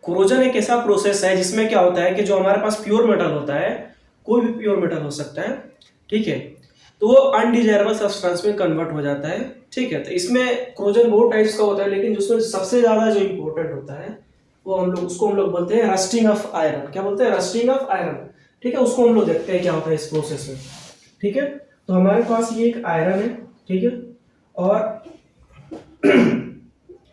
Corrosion एक ऐसा process है जिसमें क्या होता है कि जो हमारे पास प्योर मेटल होता है, कोई भी प्योर मेटल हो सकता है, ठीक है, तो वो अनडिजायरेबल सब्सटेंस में कन्वर्ट हो जाता है, ठीक है। तो इसमें कोरोजन बहुत टाइप्स का होता है, लेकिन जिसमें सबसे ज्यादा जो इम्पोर्टेंट होता है वो हम लोग बोलते हैं रस्टिंग ऑफ आयरन। क्या बोलते हैं? रस्टिंग ऑफ आयरन, ठीक है। उसको हम लोग देखते हैं क्या होता है इस प्रोसेस में, ठीक है। तो हमारे पास ये एक आयरन है, ठीक है, और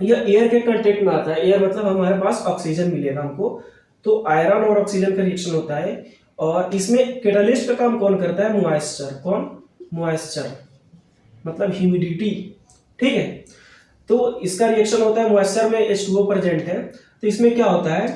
यह एयर के कांटेक्ट में आता है। एयर मतलब हमारे पास ऑक्सीजन मिलेगा हमको, तो आयरन और ऑक्सीजन का रिएक्शन होता है। और इसमें कैटालिस्ट का काम कौन करता है? मॉइस्चर। कौन? मॉइस्चर मतलब ह्यूमिडिटी, ठीक है। तो इसका रिएक्शन होता है, मॉइस्चर में H2O प्रेजेंट है, तो इसमें क्या होता है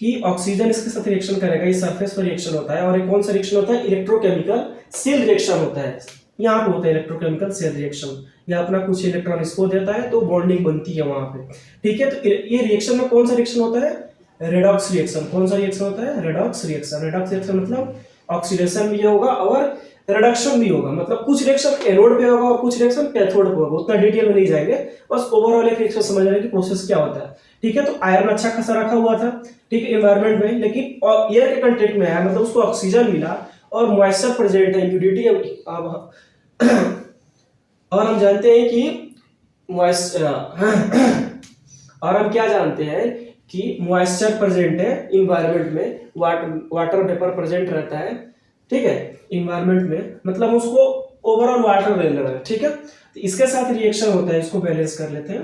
कि ऑक्सीजन इसके साथ रिएक्शन करेगा, इस सरफेस पर रिएक्शन होता है। और एक कौन सा रिएक्शन होता है? इलेक्ट्रोकेमिकल सेल रिएक्शन होता है। यहाँ पे होता है इलेक्ट्रोकेमिकल सेल रिएक्शन, या अपना कुछ इलेक्ट्रॉन इसको देता है तो बॉन्डिंग बनती है वहां पे, ठीक है। तो ये रिएक्शन में कौन सा रिएक्शन होता है? Redox reaction. कौन सा रिएक्शन होता है? Redox reaction. रेडॉक्स रिएक्शन मतलब ऑक्सीडेशन भी होगा और रिडक्शन भी होगा, मतलब कुछ रिएक्शन एनोड पे होगा और कुछ रिएक्शन कैथोड पे होगा। उतना डिटेल में नहीं जाएंगे, बस ओवरऑल एक रिएक्शन समझ रहे हैं कि प्रोसेस क्या होता है, ठीक है। तो आयरन अच्छा खासा रखा हुआ था, ठीक है, एनवायरनमेंट में, लेकिन एयर के कंटेक्ट में आया, मतलब उसको ऑक्सीजन मिला और मॉइस्चर प्रेजेंट है, ह्यूमिडिटी। और हम जानते हैं कि मॉइस्चर और हम क्या जानते हैं कि मॉइस्चर प्रेजेंट है इन्वायरमेंट में, वाटर वेपर प्रेजेंट रहता है, ठीक है, इन्वायरमेंट में, मतलब उसको ओवरऑल वाटर ले रहा है, ठीक है। तो इसके साथ रिएक्शन होता है, इसको बैलेंस कर लेते हैं,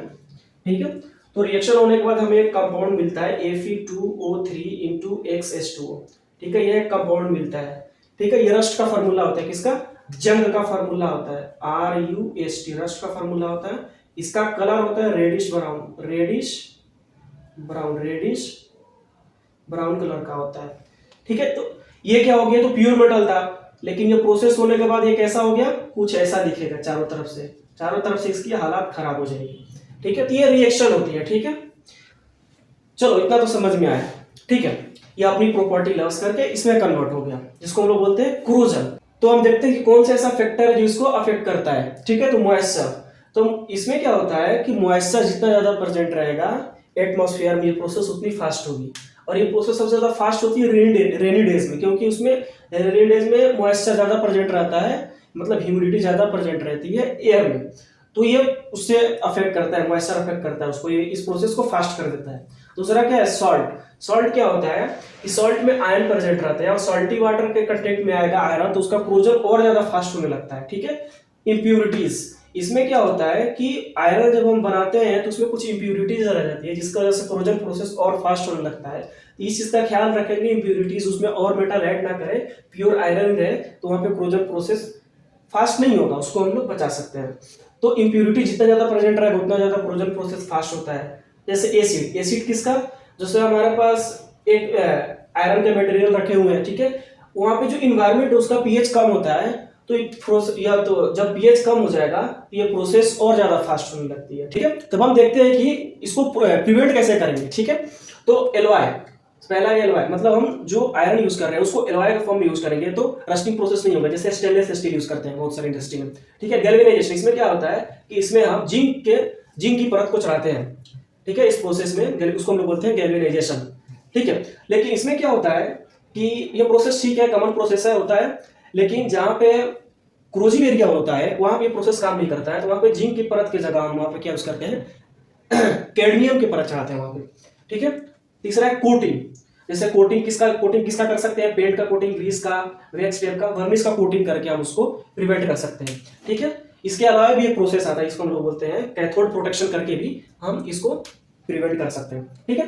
ठीक है। तो रिएक्शन होने के बाद हमें एक कंपाउंड मिलता है Fe2O3 into XH2O, ठीक है, ये एक कंपाउंड मिलता है, ठीक है। ये रस्ट का फार्मूला होता है, किसका? जंग का फार्मूला होता है, RUST, रस्ट का फार्मूला होता है। इसका कलर होता है reddish brown, reddish brown colour का होता है, ठीक है। तो ये क्या हो गया? तो प्योर मेटल था, लेकिन ये प्रोसेस होने के बाद ये कैसा हो गया? कुछ ऐसा दिखेगा, चारों तरफ से इसकी हालत खराब हो जाएगी, ठीक है। तो ये रिएक्शन होती है, ठीक है। चलो इतना तो समझ में आया, ठीक है। ये अपनी प्रॉपर्टी लॉस करके इसमें कन्वर्ट हो गया, जिसको हम लोग बोलते हैं कोरोजन। तो हम देखते हैं कि कौन सा ऐसा फैक्टर है जो इसको अफेक्ट करता है, ठीक है। तो मॉइस्चर, तो इसमें क्या होता है कि मॉइस्चर जितना ज्यादा प्रेजेंट रहेगा एटमॉस्फेयर में, ये प्रोसेस उतनी फास्ट होगी। और ये प्रोसेस सबसे ज्यादा फास्ट होती है रेनी डेज में, क्योंकि उसमें रेनी डेज में मॉइस्चर ज्यादा प्रेजेंट रहता है, मतलब ह्यूमिडिटी ज्यादा प्रेजेंट रहती है एयर में, तो ये उससे अफेक्ट करता है, मॉइस्चर अफेक्ट करता है उसको, ये इस प्रोसेस को फास्ट कर देता है। दूसरा क्या है? सॉल्ट क्या होता है कि सॉल्ट में आयरन प्रेजेंट रहता है, और सॉल्टी वाटर के कंटेक्ट में आएगा आयरन, तो उसका कोरोजन और ज्यादा फास्ट होने लगता है, ठीक है। इंप्यूरिटीज, इसमें क्या होता है कि आयरन जब हम बनाते हैं तो उसमें कुछ इंप्यूरिटीज रह जाती है, जिसकी वजह से कोरोजन प्रोसेस और फास्ट होने लगता है। इस चीज का ख्याल रखेंगे, इंप्यूरिटीज उसमें और मेटल ऐड ना करें, प्योर आयरन रहे, तो वहां पे कोरोजन प्रोसेस फास्ट नहीं होगा, उसको हम लोग बचा सकते हैं। तो इंप्यूरिटी जितना ज्यादा प्रेजेंट रहेगा उतना ज्यादा कोरोजन प्रोसेस फास्ट होता है। जैसे एसिड किसका? जैसे हमारे पास एक आयरन के मटेरियल रखे हुए हैं, ठीक है, वहां पे जो इन्वायरमेंट है उसका पीएच कम होता है, तो या तो जब पीएच कम हो जाएगा तो ये प्रोसेस और ज्यादा फास्ट होने लगती है, ठीक है। तब हम देखते हैं कि इसको प्रिवेंट कैसे करेंगे, ठीक है। तो एलॉय, पहला एलॉय मतलब हम जो आयरन यूज कर रहे हैं उसको एलॉय के फॉर्म में यूज करेंगे तो रस्टिंग प्रोसेस नहीं होगा, जैसे स्टेनलेस स्टील यूज करते हैं बहुत सारी इंडस्ट्री में, ठीक है। गैल्वेनाइजेशन, इसमें क्या होता है कि इसमें हम जिंक की परत को चढ़ाते हैं, ठीक है, इस प्रोसेस में, उसको हम लोग बोलते हैं गैल्वेनाइजेशन, ठीक है। लेकिन इसमें क्या होता है कि ये प्रोसेस ठीक है, कॉमन प्रोसेस है, होता है, लेकिन जहां पे क्रोजिव एरिया होता है वहां पे प्रोसेस काम नहीं करता है, तो वहां पे जिंक की परत की जगह हम वहां पे क्या यूज करते हैं कैडमियम की परत चढ़ाते हैं वहां पे, ठीक है। तीसरा है कोटिंग, जैसे कोटिंग किसका कर सकते हैं? पेंट का कोटिंग, ग्रीस का, वैक्स टेप का, वर्निश का कोटिंग करके हम उसको प्रिवेंट कर सकते हैं, ठीक है। इसके अलावा भी एक प्रोसेस आता है, इसको हम लोग बोलते हैं कैथोड प्रोटेक्शन, करके भी हम इसको प्रिवेंट कर सकते हैं, ठीक है।